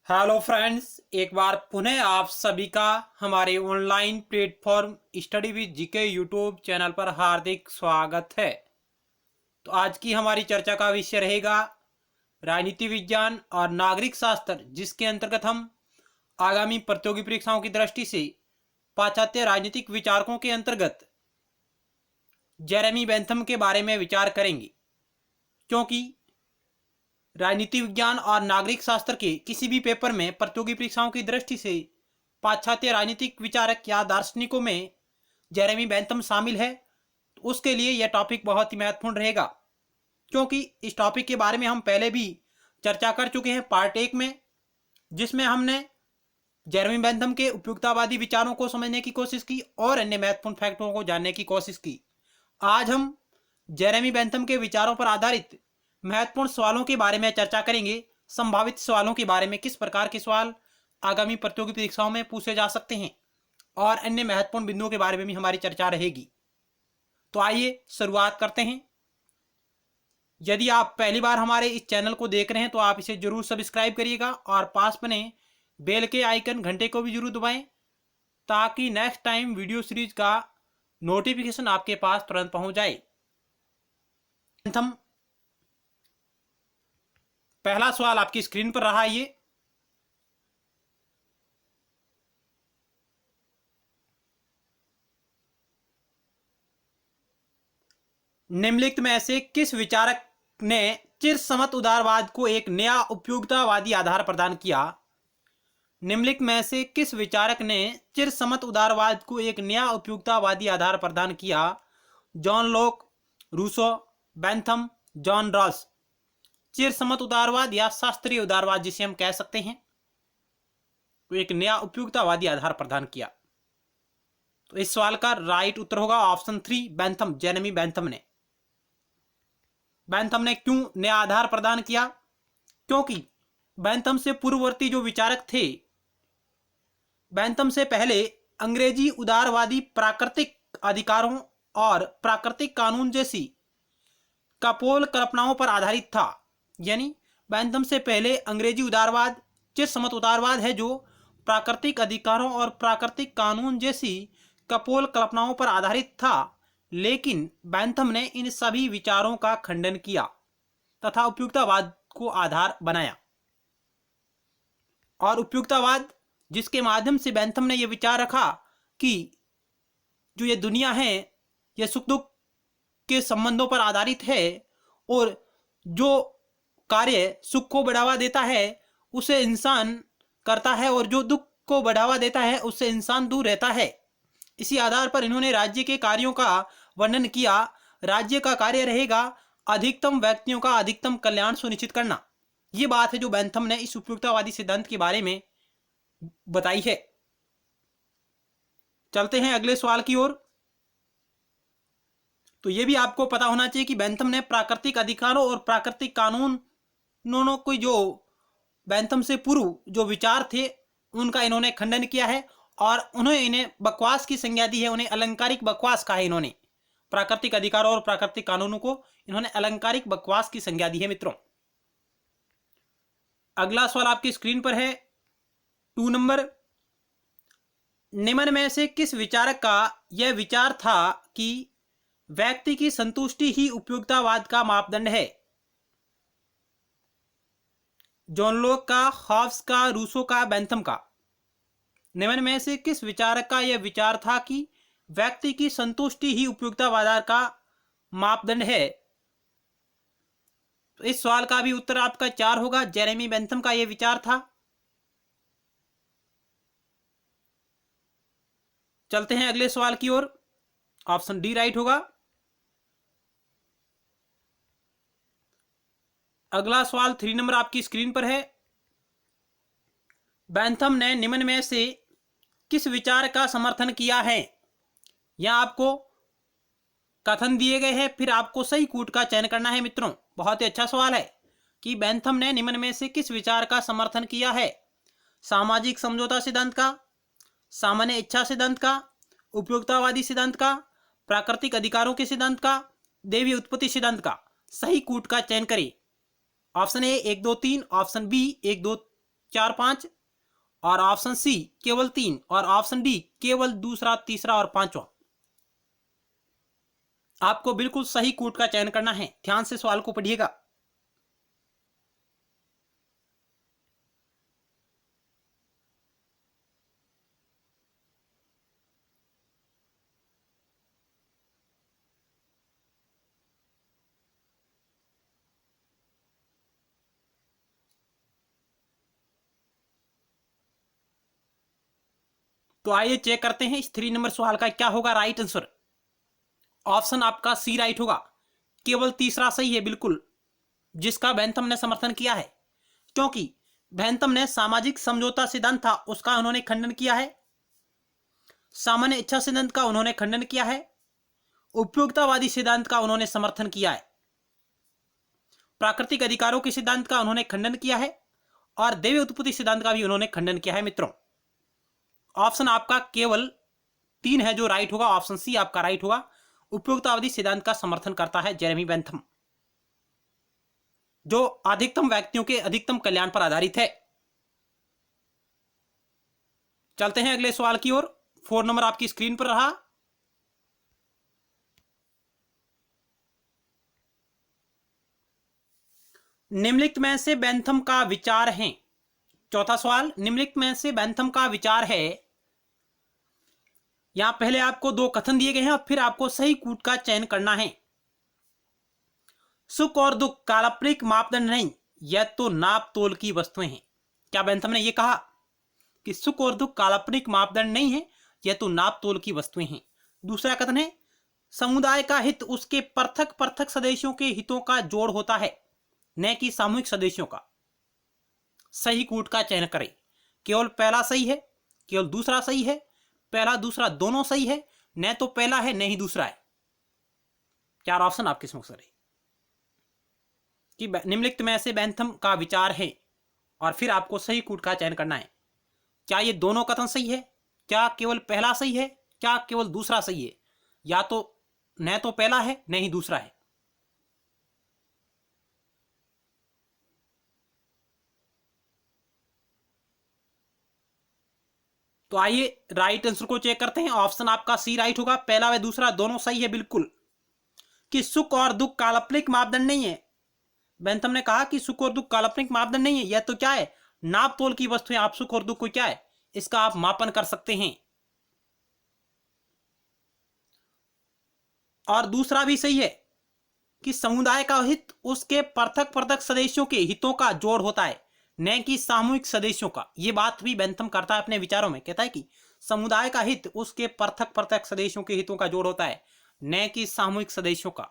Hello friends, एक बार पुनः आप सभी का हमारे online platform study with GK YouTube channel पर हार्दिक स्वागत है। तो आज की हमारी चर्चा का विषय रहेगा राजनीति विज्ञान और नागरिक शास्त्र, जिसके अंतर्गत हम आगामी प्रतियोगी परीक्षाओं की दृष्टि से पाश्चात्य राजनीतिक विचारकों के अंतर्गत जेरेमी बेंथम के बारे में विचार करेंगे। क्योंकि राजनीति विज्ञान और नागरिक शास्त्र के किसी भी पेपर में प्रतियोगी परीक्षाओं की दृष्टि से पाश्चात्य राजनीतिक विचारक या दार्शनिकों में जेरेमी बेंथम शामिल है, तो उसके लिए यह टॉपिक बहुत ही महत्वपूर्ण रहेगा। क्योंकि इस टॉपिक के बारे में हम पहले भी चर्चा कर चुके हैं पार्ट 1 में, जिसमें हमने जेरेमी बेंथम के उपयुक्ततावादी विचारों को समझने की कोशिश की और अन्य महत्वपूर्ण फैक्टरों को जानने की कोशिश की। आज हम जेरेमी बेंथम के विचारों पर आधारित महत्वपूर्ण सवालों के बारे में चर्चा करेंगे। संभावित सवालों के बारे में, किस प्रकार के सवाल आगामी प्रतियोगी परीक्षाओं में पूछे जा सकते हैं, और अन्य महत्वपूर्ण बिंदुओं के बारे में भी हमारी चर्चा रहेगी। तो आइए शुरुआत करते हैं। यदि आप पहली बार हमारे इस चैनल को देख रहे हैं तो आप इसे जरूर सब्सक्राइब करिएगा और पास बने बेल के आइकन घंटे को भी जरूर दबाएं, ताकि नेक्स्ट टाइम वीडियो सीरीज का नोटिफिकेशन आपके पास तुरंत पहुंच जाए। पहला सवाल आपकी स्क्रीन पर रहा। ये निम्नलिखित में से किस विचारक ने चिरसमत उदारवाद को एक नया उपयुक्ततावादी आधार प्रदान किया? निम्नलिखित में से किस विचारक ने चिरसमत उदारवाद को एक नया उपयुक्ततावादी आधार प्रदान किया? John Locke, Rousseau, Bentham, John Ross. चिरसमत उदारवाद या शास्त्रीय उदारवाद जिसे हम कह सकते हैं, तो एक नया उपयुक्ततावादी आधार प्रदान किया। तो इस सवाल का राइट उत्तर होगा ऑप्शन 3, बेंथम, जेरेमी बेंथम ने। बेंथम ने क्यों नया आधार प्रदान किया? क्योंकि बेंथम से पूर्ववर्ती जो विचारक थे, बेंथम से पहले अंग्रेजी उदारवादी प्राकृतिक अधिकारों और प्राकृतिक कानून जैसी कपोल कल्पनाओं पर आधारित था। यानी बेंथम से पहले अंग्रेजी उदारवाद चिरसमत उदारवाद है, जो प्राकृतिक अधिकारों और प्राकृतिक कानून जैसी कपोल कल्पनाओं पर आधारित था। लेकिन बेंथम ने इन सभी विचारों का खंडन किया तथा उपयुक्ततावाद को आधार बनाया। और उपयुक्ततावाद, जिसके माध्यम से बेंथम ने यह विचार रखा कि जो ये दुनिया है यह सुख दुख के संबंधों पर आधारित है, और जो कार्य सुख को बढ़ावा देता है उसे इंसान करता है, और जो दुख को बढ़ावा देता है उससे इंसान दूर रहता है। इसी आधार पर इन्होंने राज्य के कार्यों का वर्णन किया। राज्य का कार्य रहेगा अधिकतम व्यक्तियों का अधिकतम कल्याण सुनिश्चित करना। यह बात है जो बेंथम ने इस उपयुक्ततावादी सिद्धांत के बारे में बताई है। चलते हैं अगले सवाल की ओर। तो यह भी आपको पता होना चाहिए कि बेंथम ने प्राकृतिक अधिकारों और प्राकृतिक कानूनों को, जो बेंथम से पूर्व जो विचार थे उनका इन्होंने खंडन किया है, और उन्होंने इन्हें बकवास की संज्ञा दी है। उन्हें अलंकारिक बकवास कहा है। इन्होंने प्राकृतिक अधिकारों और प्राकृतिक कानूनों को इन्होंने अलंकारिक बकवास की संज्ञा दी है। मित्रों, अगला सवाल आपकी स्क्रीन पर है 2 नंबर। निम्न में से किस विचारक का यह विचार था कि व्यक्ति की संतुष्टि ही उपयुक्ततावाद का मापदंड है? जॉन लॉक का, हॉब्स का, रूसो का, बेंथम का। निम्न में से किस विचारक का यह विचार था कि व्यक्ति की संतुष्टि ही उपयुक्ततावाद का मापदंड है? तो इस सवाल का भी उत्तर आपका 4 होगा। जेरेमी बेंथम का यह विचार था। चलते हैं अगले सवाल की ओर। ऑप्शन डी राइट होगा। अगला सवाल 3 नंबर आपकी स्क्रीन पर है। बेंथम ने निम्न में से किस विचार का समर्थन किया है? यहां आपको कथन दिए गए हैं, फिर आपको सही कूट का चयन करना है। मित्रों, बहुत ही अच्छा सवाल है कि बेंथम ने निम्न में से किस विचार का समर्थन किया है? सामाजिक समझौता सिद्धांत का, सामान्य इच्छा सिद्धांत का, उपयुक्ततावादी सिद्धांत का, प्राकृतिक अधिकारों के सिद्धांत का, देवी उत्पत्ति सिद्धांत का। सही कूट का चयन करें। ऑप्शन ए 1 2 3, ऑप्शन बी 1 2 4 5 और ऑप्शन सी केवल 3 और ऑप्शन डी केवल दूसरा, तीसरा और पांचवा। आपको बिल्कुल सही कोड का चयन करना है। ध्यान से सवाल को पढ़िएगा। तो आइए चेक करते हैं इस 3 नंबर सवाल का क्या होगा राइट आंसर। ऑप्शन आपका सी राइट होगा। केवल तीसरा सही है बिल्कुल, जिसका बेंथम ने समर्थन किया है, क्योंकि बेंथम ने सामाजिक समझौता सिद्धांत था उसका उन्होंने खंडन किया है, सामान्य इच्छा सिद्धांत का उन्होंने खंडन किया है, उपयोगितावादी सिद्धांत का उन्होंने समर्थन किया है, प्राकृतिक अधिकारों के सिद्धांत का उन्होंने खंडन किया है और दैवीय उत्पत्ति सिद्धांत का भी उन्होंने खंडन किया है। मित्रों, ऑप्शन आपका केवल 3 है जो राइट होगा। ऑप्शन सी आपका राइट होगा। उपयोगितावादी सिद्धांत का समर्थन करता है जेरेमी बेंथम, जो अधिकतम व्यक्तियों के अधिकतम कल्याण पर आधारित है। चलते हैं अगले सवाल की ओर। 4 नंबर आपकी स्क्रीन पर रहा। निम्नलिखित में से बेंथम का विचार है। चौथा सवाल, निम्नलिखित में से बेंथम का विचार है। यहां पहले आपको 2 कथन दिए गए हैं और फिर आपको सही कूट का चयन करना है। सुख और दुख काल्पनिक मापदंड नहीं, यह तो नाप तोल की वस्तुएं हैं। क्या बेंथम ने यह कहा कि सुख और दुख काल्पनिक मापदंड नहीं है, यह तो नाप तोल की वस्तुएं हैं? दूसरा कथन है समुदाय का हित उसके पृथक पृथक सदस्यों के हितों का जोड़ होता है, न कि सामूहिक सदस्यों का। सही कूट का चयन करें। केवल पहला सही है, केवल दूसरा सही है, पहला दूसरा दोनों सही है, न तो पहला है न ही दूसरा है। 4 ऑप्शन आपके समक्ष रहे कि निम्नलिखित में से बेंथम का विचार है और फिर आपको सही कूट का चयन करना है। क्या ये दोनों कथन सही है, क्या केवल पहला सही है, क्या केवल दूसरा सही है, या तो न तो पहला है न ही दूसरा है। तो आइए राइट आंसर को चेक करते हैं। ऑप्शन आपका सी राइट होगा। पहला व दूसरा दोनों सही है बिल्कुल, कि सुख और दुख काल्पनिक मापदंड नहीं है। बेंथम ने कहा कि सुख और दुख काल्पनिक मापदंड नहीं है, यह तो क्या है, नाप तोल की वस्तु है। आप सुख और दुख को क्या है, इसका आप मापन कर सकते हैं। और दूसरा भी सही है कि समुदाय का हित उसके पृथक पृथक सदस्यों के हितों का जोड़ होता है, न कि सामूहिक सदस्यों का। यह बात भी बेंथम करता है अपने विचारों में। कहता है कि समुदाय का हित उसके पृथक पृथक सदस्यों के हितों का जोड़ होता है, न कि सामूहिक सदस्यों का।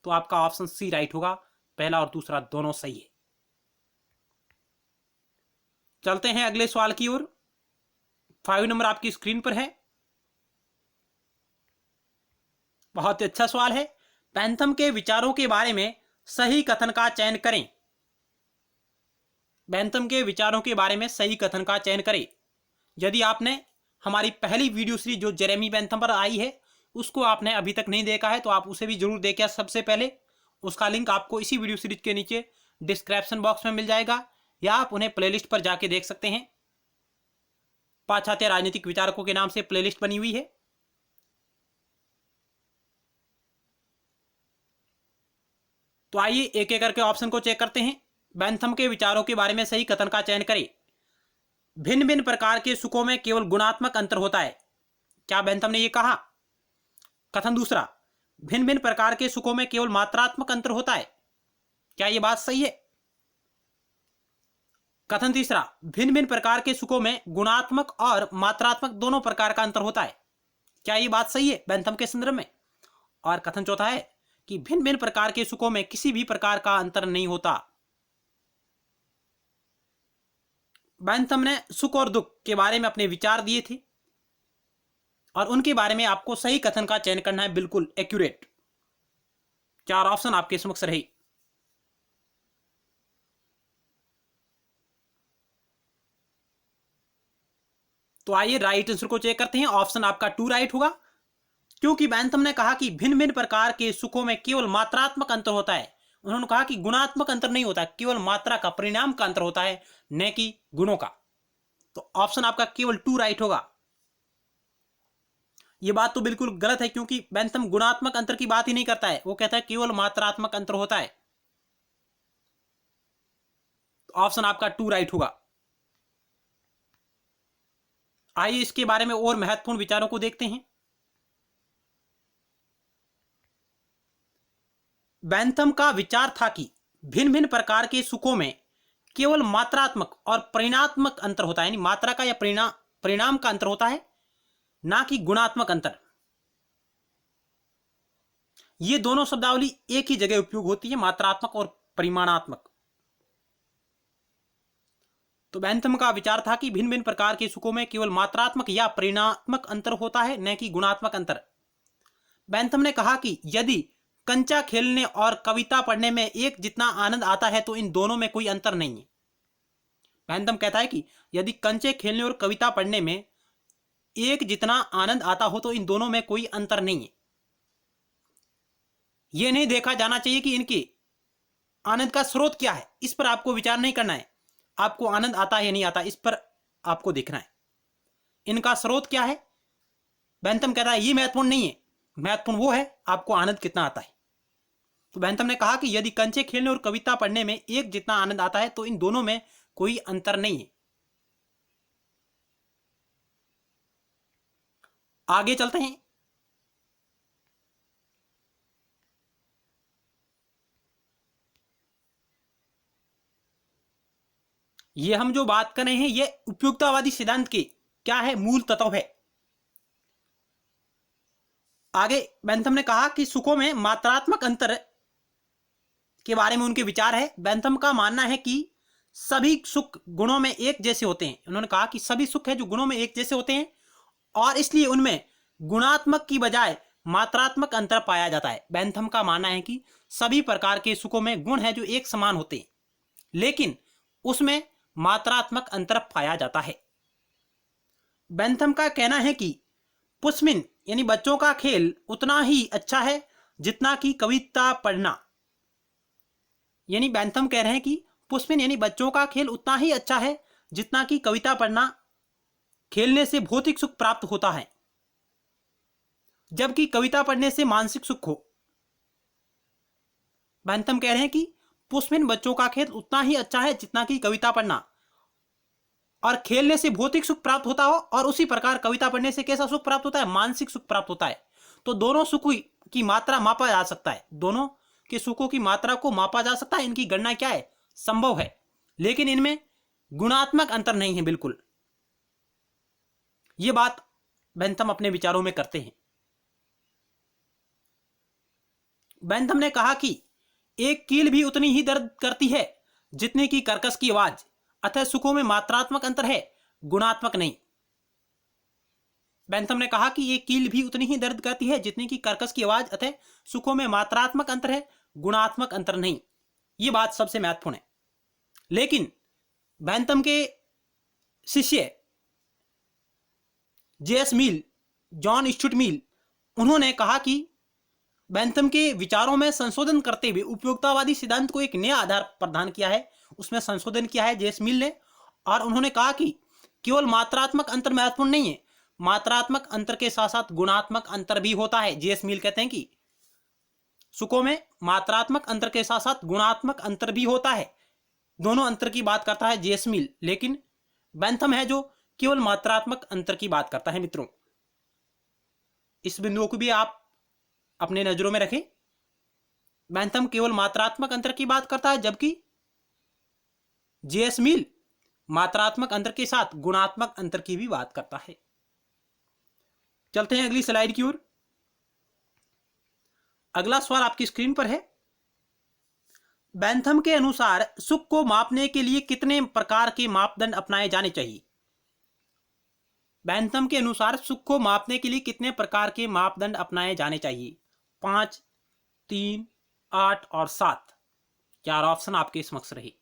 तो आपका ऑप्शन सी राइट होगा। पहला और दूसरा दोनों सही है। चलते हैं अगले सवाल की ओर। 5 नंबर आपकी स्क्रीन पर है। बहुत ही अच्छा सवाल है। बेंथम के विचारों के बारे में सही कथन का चयन करें। बेंथम के विचारों के बारे में सही कथन का चयन करें। यदि आपने हमारी पहली वीडियो सीरीज जो जेरेमी बेंथम पर आई है उसको आपने अभी तक नहीं देखा है तो आप उसे भी जरूर देखें सबसे पहले। उसका लिंक आपको इसी वीडियो सीरीज के नीचे डिस्क्रिप्शन बॉक्स में मिल जाएगा, या आप उन्हें प्लेलिस्ट पर जाके देख सकते हैं। पाश्चात्य राजनीतिक विचारकों के नाम से प्लेलिस्ट बनी हुई है। तो आइए एक एक करके ऑप्शन को चेक करते हैं। बेंथम के विचारों के बारे में सही कथन का चयन करें। भिन्न भिन्न प्रकार के सुखों में केवल गुणात्मक अंतर होता है। क्या बेंथम ने यह कहा? कथन दूसरा, भिन्न भिन्न प्रकार के सुखों में केवल मात्रात्मक अंतर होता है। क्या यह बात सही है? कथन तीसरा, भिन्न भिन्न प्रकार के सुखों में गुणात्मक और मात्रात्मक दोनों प्रकार का अंतर होता है। क्या यह बात सही है बेंथम के संदर्भ में? और कथन चौथा है कि भिन्न भिन्न प्रकार के सुखों में किसी भी प्रकार का अंतर नहीं होता। बेंथम ने सुख और दुख के बारे में अपने विचार दिए थे और उनके बारे में आपको सही कथन का चयन करना है, बिल्कुल एक्यूरेट। 4 ऑप्शन आपके समक्ष रहे। तो आइए राइट आंसर को चेक करते हैं। ऑप्शन आपका 2 राइट होगा, क्योंकि बेंथम ने कहा कि भिन्न भिन्न प्रकार के सुखों में केवल मात्रात्मक अंतर होता है। उन्होंने कहा कि गुणात्मक अंतर नहीं होता, केवल मात्रा का, परिणाम का अंतर होता है, न कि गुणों का। तो ऑप्शन आपका केवल 2 राइट होगा। ये बात तो बिल्कुल गलत है, क्योंकि बेंथम गुणात्मक अंतर की बात ही नहीं करता है, वो कहता है केवल मात्रात्मक अंतर होता है। तो ऑप्शन आपका 2 राइट होगा। आइए इसके बारे में और महत्वपूर्ण विचारों को देखते हैं। बेंथम का विचार था कि भिन्न भिन्न प्रकार के सुखों में केवल मात्रात्मक और परिणात्मक अंतर होता है, यानी मात्रा का या परिणाम का अंतर होता है, ना कि गुणात्मक अंतर। ये दोनों शब्दावली एक ही जगह उपयोग होती है, मात्रात्मक और परिमाणात्मक। तो बेंथम का विचार था कि भिन्न भिन्न प्रकार के सुखों में केवल मात्रात्मक या परिणात्मक अंतर होता है, न कि गुणात्मक अंतर। बेंथम ने कहा कि यदि कंचा खेलने और कविता पढ़ने में एक जितना आनंद आता है तो इन दोनों में कोई अंतर नहीं है। बेंथम कहता है कि यदि कंचे खेलने और कविता पढ़ने में एक जितना आनंद आता हो तो इन दोनों में कोई अंतर नहीं है। यह नहीं देखा जाना चाहिए कि इनके आनंद का स्रोत क्या है, इस पर आपको विचार नहीं करना है। आपको आनंद आता है या नहीं आता, इस पर आपको देखना है। इनका स्रोत क्या है, बेंथम कहता है ये महत्वपूर्ण नहीं है, महत्वपूर्ण वो है आपको आनंद कितना आता है। तो बेंथम ने कहा कि यदि कंचे खेलने और कविता पढ़ने में एक जितना आनंद आता है तो इन दोनों में कोई अंतर नहीं है। आगे चलते हैं। ये हम जो बात कर रहे हैं ये उपयुक्ततावादी सिद्धांत के क्या है, मूल तत्व है। आगे बेंथम ने कहा कि सुखों में मात्रात्मक अंतर के बारे में उनके विचार है। बेंथम का मानना है कि सभी सुख गुणों में एक जैसे होते हैं। उन्होंने कहा कि सभी सुख है जो गुणों में एक जैसे होते हैं और इसलिए उनमें गुणात्मक की बजाय मात्रात्मक अंतर पाया जाता है। बेंथम का मानना है कि सभी प्रकार के सुखों में गुण है जो एक समान होते हैं, लेकिन उसमें मात्रात्मक अंतर पाया जाता है। बेंथम का कहना है कि पुस्मिन यानी बच्चों का खेल उतना ही अच्छा है जितना कि कविता पढ़ना। यानी बेंथम कह रहे हैं कि पुस्मिन यानी बच्चों का खेल उतना ही अच्छा है जितना कि कविता पढ़ना। खेलने से भौतिक सुख प्राप्त होता है जबकि कविता पढ़ने से मानसिक सुख हो। बेंथम कह रहे हैं कि पुस्मिन बच्चों का खेल उतना ही अच्छा है जितना कि कविता पढ़ना, और खेलने से भौतिक सुख प्राप्त होता हो और उसी प्रकार कविता पढ़ने से कैसा सुख प्राप्त होता है, मानसिक सुख प्राप्त होता है। तो दोनों सुख की मात्रा मापा जा सकता है, दोनों के सुखों की मात्रा को मापा जा सकता है। इनकी गणना क्या है, संभव है, लेकिन इनमें गुणात्मक अंतर नहीं है बिल्कुल। यह बात बेंथम अपने विचारों में करते हैं। बेंथम ने कहा कि एक कील भी उतनी ही दर्द करती है जितनी की कर्कश की आवाज, अतः सुखों में मात्रात्मक अंतर है, गुणात्मक नहीं। बेंथम ने कहा कि एक कील भी उतनी ही दर्द करती है जितनी की कर्कश की आवाज, अतः सुखों में मात्रात्मक अंतर है, गुणात्मक अंतर नहीं। यह बात सबसे महत्वपूर्ण है। लेकिन बेंथम के शिष्य जेएस मिल, जॉन स्टुअर्ट मिल, उन्होंने कहा कि बेंथम के विचारों में संशोधन करते हुए उपयोगितावादी सिद्धांत को एक नया आधार प्रदान किया है, उसमें संशोधन किया है जेएस मिल ने। और उन्होंने कहा कि केवल मात्रात्मक अंतर महत्वपूर्ण नहीं है, मात्रात्मक अंतर के साथ साथ गुणात्मक अंतर भी होता है। जेएस मिल कहते हैं कि सुखों में मात्रात्मक अंतर के साथ साथ गुणात्मक अंतर भी होता है। दोनों अंतर की बात करता है जेएस मिल, लेकिन बेंथम है जो केवल मात्रात्मक अंतर की बात करता है। मित्रों, इस बिंदुओं को भी आप अपने नजरों में रखें। बेंथम केवल मात्रात्मक अंतर की बात करता है, जबकि जेएस मिल मात्रात्मक अंतर के साथ गुणात्मक अंतर की भी बात करता है। चलते हैं अगली स्लाइड की ओर। अगला सवाल आपकी स्क्रीन पर है। बेंथम के अनुसार सुख को मापने के लिए कितने प्रकार के मापदंड अपनाए जाने चाहिए? बेंथम के अनुसार सुख को मापने के लिए कितने प्रकार के मापदंड अपनाए जाने चाहिए? 5, 3, 8 और 7। 4 ऑप्शन आपके समक्ष रहे।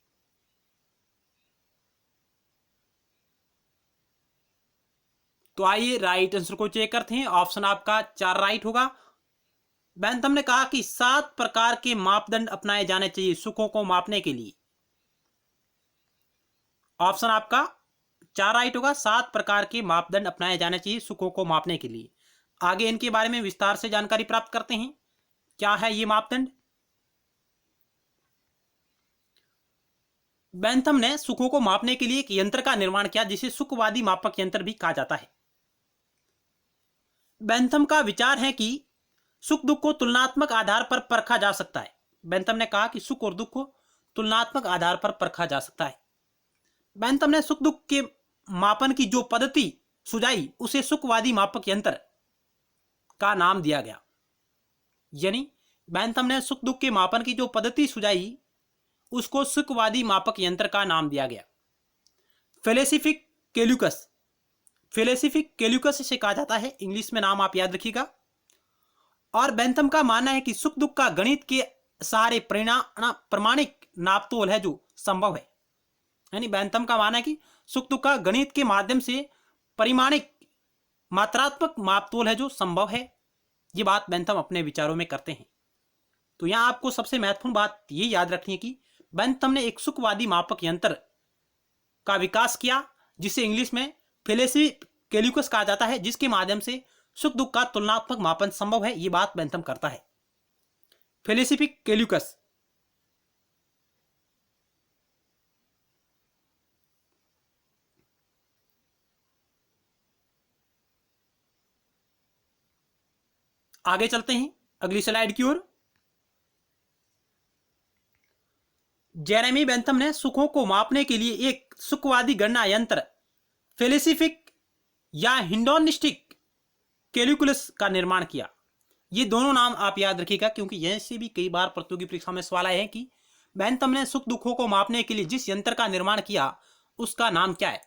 तो आइए राइट आंसर को चेक करते हैं। ऑप्शन आपका 4 राइट होगा। बेंथम ने कहा कि 7 प्रकार के मापदंड अपनाए जाने चाहिए सुखों को मापने के लिए। ऑप्शन आपका 4 राइट होगा। 7 प्रकार के मापदंड अपनाए जाने चाहिए सुखों को मापने के लिए। आगे इनके बारे में विस्तार से जानकारी प्राप्त करते हैं। क्या है ये मापदंड? बेंथम ने सुखों को मापने के लिए एक यंत्र का निर्माण किया जिसे सुखवादी मापक यंत्र भी कहा जाता है। बेंथम का विचार है कि सुख दुख को तुलनात्मक आधार पर परखा जा सकता है। बेंथम ने कहा कि सुख और दुख को तुलनात्मक आधार पर परखा जा सकता है। बेंथम ने सुख दुख के मापन की जो पद्धति सुझाई उसे सुखवादी मापक यंत्र का नाम दिया गया। यानी बेंथम ने सुख दुख के मापन की जो पद्धति सुझाई उसको सुखवादी मापक यंत्र का नाम दिया गया। फेलिसिफिक कैल्कुलस, फेलिसिफिक कैल्कुलस इसे कहा जाता है, इंग्लिश में नाम आप याद रखिएगा। और बेंथम का मानना है कि सुख दुख का गणित के सहारे प्रमाणिक नापतोल है जो संभव है। यानी बेंथम का मानना है कि सुख दुख का गणित के माध्यम से परिमाणिक मात्रात्मक मापतोल है जो संभव है। ये बात बेंथम अपने विचारों में करते हैं। तो यहां आपको सबसे महत्वपूर्ण बात ये याद रखनी है कि बेंथम ने एक सुखवादी मापक यंत्र का विकास किया जिसे इंग्लिश में फेलिसिफिक कैल्कुलस कहा जाता है, जिसके माध्यम से सुख दुख का तुलनात्मक मापन संभव है। ये बात बेंथम करता है। फेलिसिफिक कैल्कुलस। आगे चलते हैं अगली स्लाइड की ओर। जेरेमी बेंथम ने सुखों को मापने के लिए एक सुखवादी गणना यंत्र फेलिसिफिक या हिंडोनिस्टिक कैल्कुलस का निर्माण किया। ये दोनों नाम आप याद रखिएगा क्योंकि यह से भी कई बार प्रतियोगी परीक्षा में सवाल आए हैं कि बेंथम ने सुख दुखों को मापने के लिए जिस यंत्र का निर्माण किया उसका नाम क्या है।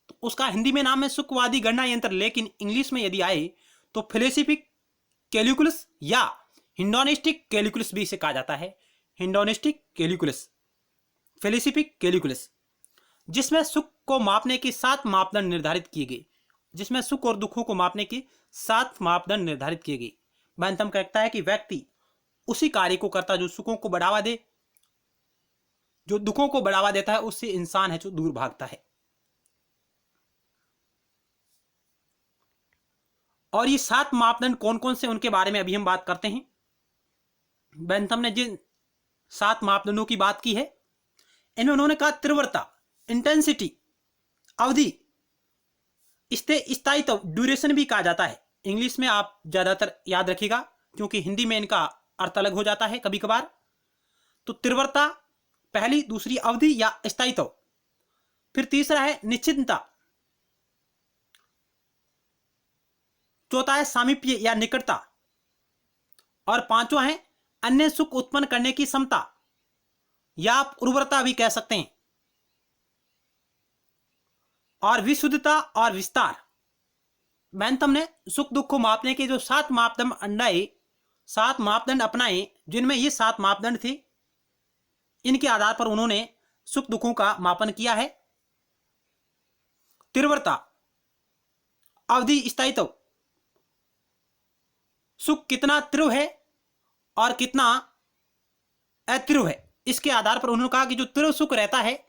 तो उसका हिंदी में नाम है सुखवादी गणना यंत्र, लेकिन इंग्लिश में यदि आए तो फेलिसिफिक कैल्कुलस या हिंडोनिस्टिक कैल्कुलस भी इसे कहा जाता है। हिंडोनिस्टिक कैल्कुलस, फेलिसिफिक कैल्कुलस, जिसमें सुख को मापने के 7 मापदंड निर्धारित किए गए। जिसमें सुख और दुखों को मापने के 7 मापदंड निर्धारित किए गए। बेंथम कहता है कि व्यक्ति उसी कार्य को करता जो सुखों को बढ़ावा दे, जो दुखों को बढ़ावा देता है उससे इंसान है जो दूर भागता है। और ये 7 मापदंड कौन कौन से उनके बारे में अभी हम बात करते हैं। बेंथम ने जिन 7 मापदंडों की बात की है इनमें उन्होंने कहा तीव्रता, इंटेंसिटी, अवधि, स्थायित्व, ड्यूरेशन भी कहा जाता है। इंग्लिश में आप ज्यादातर याद रखिएगा क्योंकि हिंदी में इनका अर्थ अलग हो जाता है कभी कभार। तो तीव्रता पहली, दूसरी अवधि या स्थायित्व, फिर तीसरा है निश्चितता, चौथा है सामीप्य या निकटता, और पांचवा है अन्य सुख उत्पन्न करने की क्षमता या आप उर्वरता भी कह सकते हैं, और विशुद्धता और विस्तार। बेंथम ने सुख दुख को मापने के जो 7 मापदंड अपनाए, जिनमें ये 7 मापदंड थे, इनके आधार पर उन्होंने सुख दुखों का मापन किया है। तीव्रता, अवधि, स्थायित्व, सुख कितना तीव्र है और कितना अतीव्र है, इसके आधार पर उन्होंने कहा कि जो तीव्र सुख रहता है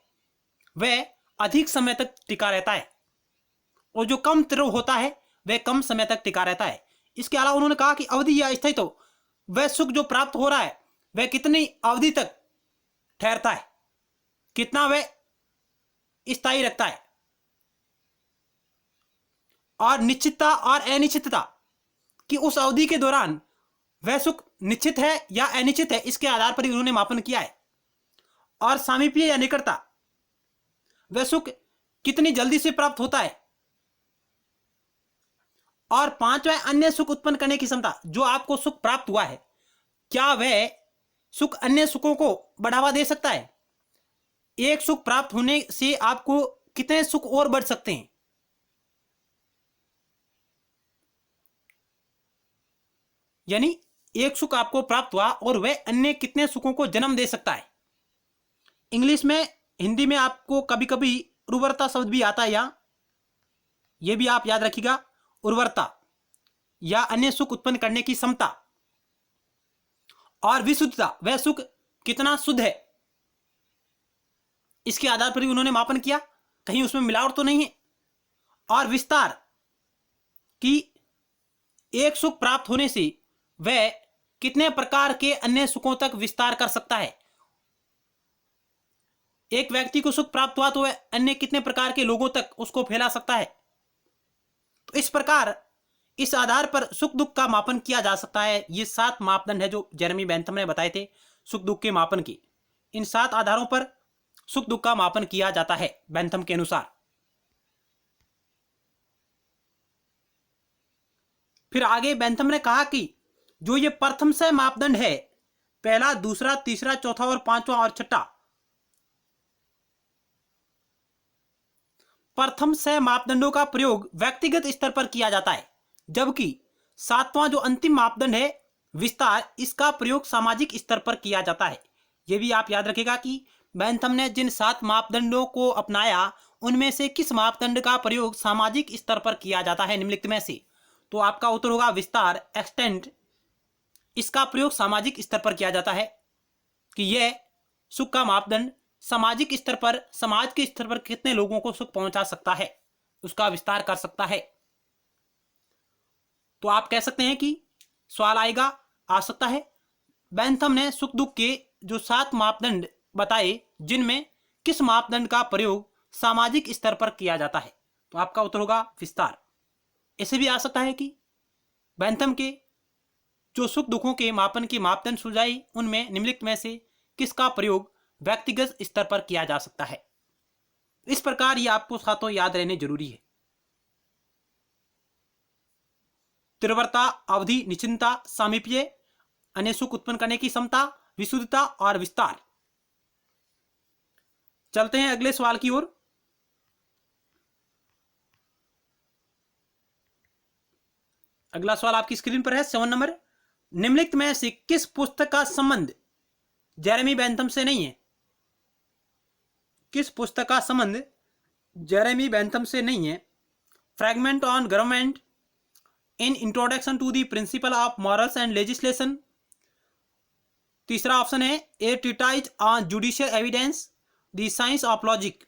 वह अधिक समय तक टिका रहता है और जो कम तीव्र होता है वह कम समय तक टिका रहता है। इसके अलावा उन्होंने कहा कि अवधि या स्थायित्व, वह सुख जो प्राप्त हो रहा है वह कितनी अवधि तक ठहरता है, कितना वह स्थायी रखता है। और निश्चितता और अनिश्चितता कि उस अवधि के दौरान वह सुख निश्चित है या अनिश्चित है, इसके आधार पर ही उन्होंने मापन किया है। और सामीप्य या निकटता, वह सुख कितनी जल्दी से प्राप्त होता है। और पांचवा अन्य सुख उत्पन्न करने की क्षमता, जो आपको सुख प्राप्त हुआ है क्या वह सुख अन्य सुखों को बढ़ावा दे सकता है। एक सुख प्राप्त होने से आपको कितने सुख और बढ़ सकते हैं। यानी एक सुख आपको प्राप्त हुआ और वह अन्य कितने सुखों को जन्म दे सकता है। इंग्लिश में, हिंदी में आपको कभी कभी उर्वरता शब्द भी आता है, या यह भी आप याद रखिएगा, उर्वरता या अन्य सुख उत्पन्न करने की क्षमता। और विशुद्धता, वह सुख कितना शुद्ध है, इसके आधार पर भी उन्होंने मापन किया, कहीं उसमें मिलावट तो नहीं है। और विस्तार कि एक सुख प्राप्त होने से वह कितने प्रकार के अन्य सुखों तक विस्तार कर सकता है। एक व्यक्ति को सुख प्राप्त हुआ तो वह अन्य कितने प्रकार के लोगों तक उसको फैला सकता है। तो इस प्रकार इस आधार पर सुख दुख का मापन किया जा सकता है। ये 7 मापदंड है जो जेरेमी बेंथम ने बताए थे सुख दुख के मापन की। इन 7 आधारों पर सुख दुख का मापन किया जाता है बेंथम के अनुसार। फिर आगे बेंथम ने कहा कि जो ये प्रथम 6 मापदंड है, पहला, दूसरा, तीसरा, चौथा और पांचवा और छठा, प्रथम 6 मापदंडों का प्रयोग व्यक्तिगत स्तर पर किया जाता है, जबकि 7वां जो अंतिम मापदंड है विस्तार, इसका प्रयोग सामाजिक स्तर पर किया जाता है। यह भी आप याद रखिएगा कि बेंथम ने जिन 7 मापदंडों को अपनाया उनमें से किस मापदंड का प्रयोग सामाजिक स्तर पर किया जाता है निम्नलिखित में से। तो आपका उत्तर होगा विस्तार, एक्सटेंट, इसका प्रयोग सामाजिक स्तर पर किया जाता है कि यह सुख का मापदंड सामाजिक स्तर पर, समाज के स्तर पर कितने लोगों को सुख पहुंचा सकता है, उसका विस्तार कर सकता है। तो आप कह सकते हैं कि सवाल आएगा, आ सकता है, बेंथम ने सुख दुख के जो 7 मापदंड बताए जिनमें किस मापदंड का प्रयोग सामाजिक स्तर पर किया जाता है। तो आपका उत्तर होगा विस्तार। ऐसे भी आ सकता है कि बेंथम के जो सुख दुखों के मापन के मापदंड सुझाए उनमें निम्नलिखित में से किसका प्रयोग व्यक्तिगत स्तर पर किया जा सकता है। इस प्रकार ये आपको सातों याद रहने जरूरी है। तीव्रता, अवधि, निश्चितता, सामीप्य, अन्य सुख उत्पन्न करने की क्षमता, विशुद्धता और विस्तार। चलते हैं अगले सवाल की ओर। अगला सवाल आपकी स्क्रीन पर है 7 नंबर। निम्नलिखित में से किस पुस्तक का संबंध जेरेमी बेंथम से नहीं है? किस पुस्तक का संबंध जेरेमी बेंथम से नहीं है? Fragment on government, in introduction to the principle of morals and legislation. तीसरा ऑप्शन है a treatise on judicial evidence, the science of logic.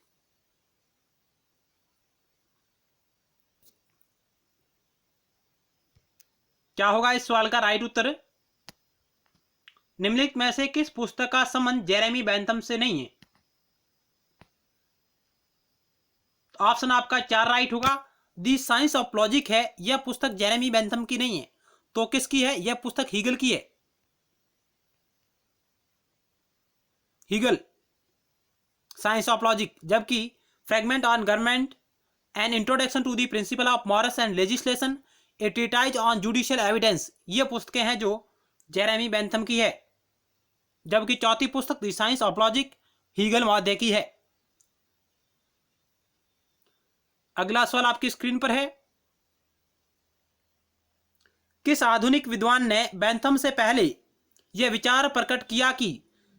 क्या होगा इस सवाल का राइट उत्तर? निम्नलिखित में से किस पुस्तक का संबंध जेरेमी बेंथम से नहीं है? ऑप्शन आपका 4 राइट होगा। दी साइंस ऑफ लॉजिक है, यह पुस्तक जेरेमी बेंथम की नहीं है। तो किसकी है? यह पुस्तक हीगल की है। Hegel, science of logic. जबकि fragment on government, an introduction to the principle of morals and legislation, a treatise on judicial evidence, ये पुस्तकें हैं जो जेरेमी बेंथम की है। जबकि चौथी पुस्तक the science of logic Hegel महोदय की है। अगला सवाल आपकी स्क्रीन पर है। किस आधुनिक विद्वान ने बेंथम से पहले यह विचार प्रकट किया कि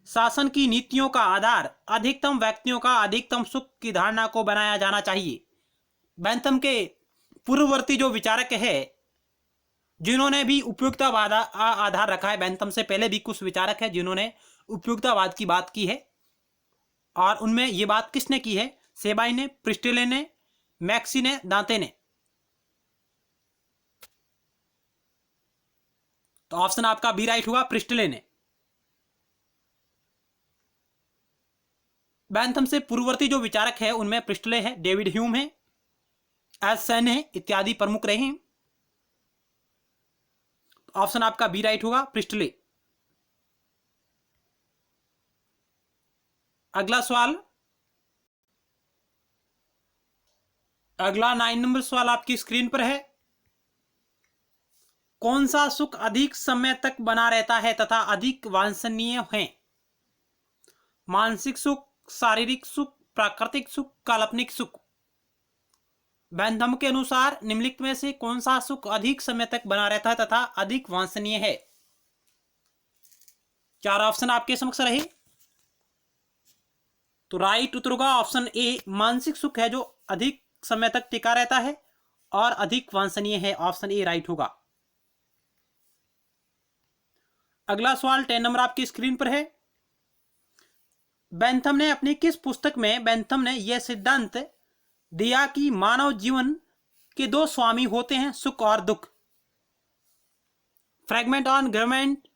शासन की नीतियों का आधार अधिकतम व्यक्तियों का अधिकतम सुख की धारणा को बनाया जाना चाहिए? बेंथम के पूर्ववर्ती जो विचारक है जिन्होंने भी उपयुक्तवाद आधार रखा है, बेंथम से पहले भी कुछ विचारक है जिन्होंने उपयुक्तवाद की बात की है। और उनमें ये बात किसने की है? सेबाई ने, प्रिस्टेले ने, मैक्सी ने, दांते ने। तो ऑप्शन आपका बी राइट हुआ, प्रिस्टेले ने। बेंथम से पूर्ववर्ती जो विचारक है उनमें प्रिस्टेले है, डेविड ह्यूम है, एस सेन है, इत्यादि प्रमुख रहे हैं। ऑप्शन आपका बी राइट होगा, प्रिस्टेले। अगला सवाल, अगला 9 नंबर सवाल आपकी स्क्रीन पर है। कौन सा सुख अधिक समय तक बना रहता है तथा अधिक वांछनीय है? मानसिक सुख, शारीरिक सुख, प्राकृतिक सुख, काल्पनिक सुख। बेंथम के अनुसार निम्नलिखित में से कौन सा सुख अधिक समय तक बना रहता है तथा अधिक वांछनीय है? 4 ऑप्शन आपके समक्ष रहे। तो राइट उत्तर होगा ऑप्शन ए, मानसिक सुख है जो अधिक समय तक टिका रहता है और अधिक वांछनीय है। ऑप्शन ए राइट होगा। अगला सवाल 10 नंबर आपकी स्क्रीन पर है। बेंथम ने अपनी किस पुस्तक में बेंथम ने यह सिद्धांत दिया कि मानव जीवन के दो स्वामी होते हैं, सुख और दुख? Fragment on government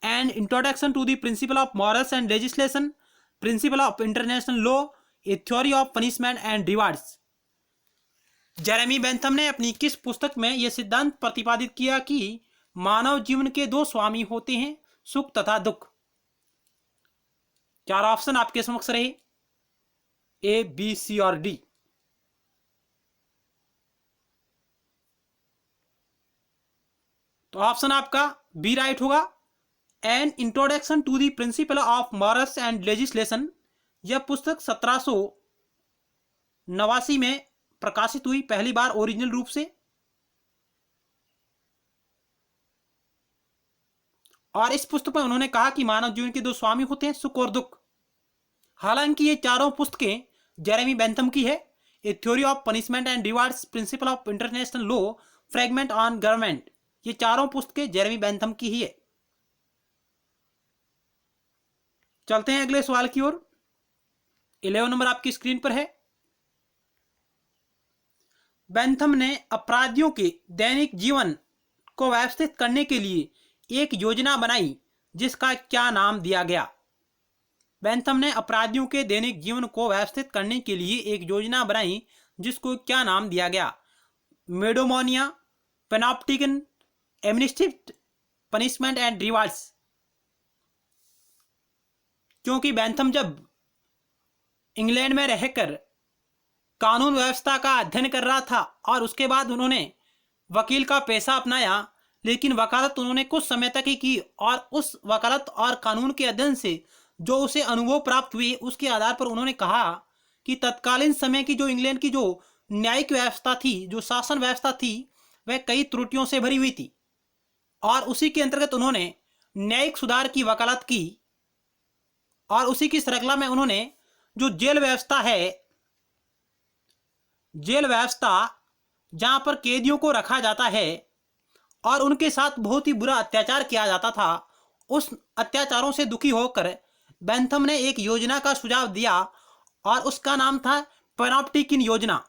and introduction to the principle of morals and legislation, principle of international law, a theory of punishment and rewards. Jeremy Bentham ने अपनी किस पुस्तक में यह सिद्धांत प्रतिपादित किया कि मानव जीवन के दो स्वामी होते हैं, सुख तथा दुख? चार ऑप्शन आपके समक्ष रहे, ए, बी, सी और डी। तो ऑप्शन आपका बी राइट होगा। An introduction to the principle of morals and legislation, यह पुस्तक 1789 में प्रकाशित हुई पहली बार ओरिजिनल रूप से, और इस पुस्तक में उन्होंने कहा कि मानव जीवन के दो स्वामी होते हैं, सुख और दुख। हालांकि ये चारों पुस्तकें जेरेमी बेंथम की है। ए theory of punishment and rewards, principal of international law, fragment on government, ये चारों पुस्तकें जेरेमी बेंथम की ही है। चलते हैं अगले सवाल की ओर। 11 नंबर आपकी स्क्रीन पर है। बेंथम ने अपराधियों के दैनिक जीवन को व्यवस्थित करने के लिए एक योजना बनाई जिसका क्या नाम दिया गया? बेंथम ने अपराधियों के दैनिक जीवन को व्यवस्थित करने के लिए एक योजना बनाई जिसको क्या नाम दिया गया? मेडोमोनिया, पेनॉप्टिकन, एमनिस्टी, पनिशमेंट एंड रिवार्ड्स। क्योंकि बेंथम जब इंग्लैंड में रहकर कानून व्यवस्था का अध्ययन कर रहा था और उसके बाद उन्होंने वकील का पेशा अपनाया, लेकिन वकालत उन्होंने कुछ समय तक ही की, और उस वकालत और कानून के अध्ययन से जो उसे अनुभव प्राप्त हुए उसके आधार पर उन्होंने कहा कि तत्कालीन समय की जो इंग्लैंड की जो न्यायिक व्यवस्था थी, जो शासन व्यवस्था थी, वह कई त्रुटियों से भरी हुई थी, और उसी के अंतर्गत उन्होंने न्यायिक सुधार की वकालत की। और उसी की श्रृंखला में उन्होंने जो जेल व्यवस्था है, जेल व्यवस्था जहां पर कैदियों को रखा जाता है और उनके साथ बहुत ही बुरा अत्याचार किया जाता था, उस अत्याचारों से दुखी होकर बेंथम ने एक योजना का सुझाव दिया और उसका नाम था पेनॉप्टिकन योजना।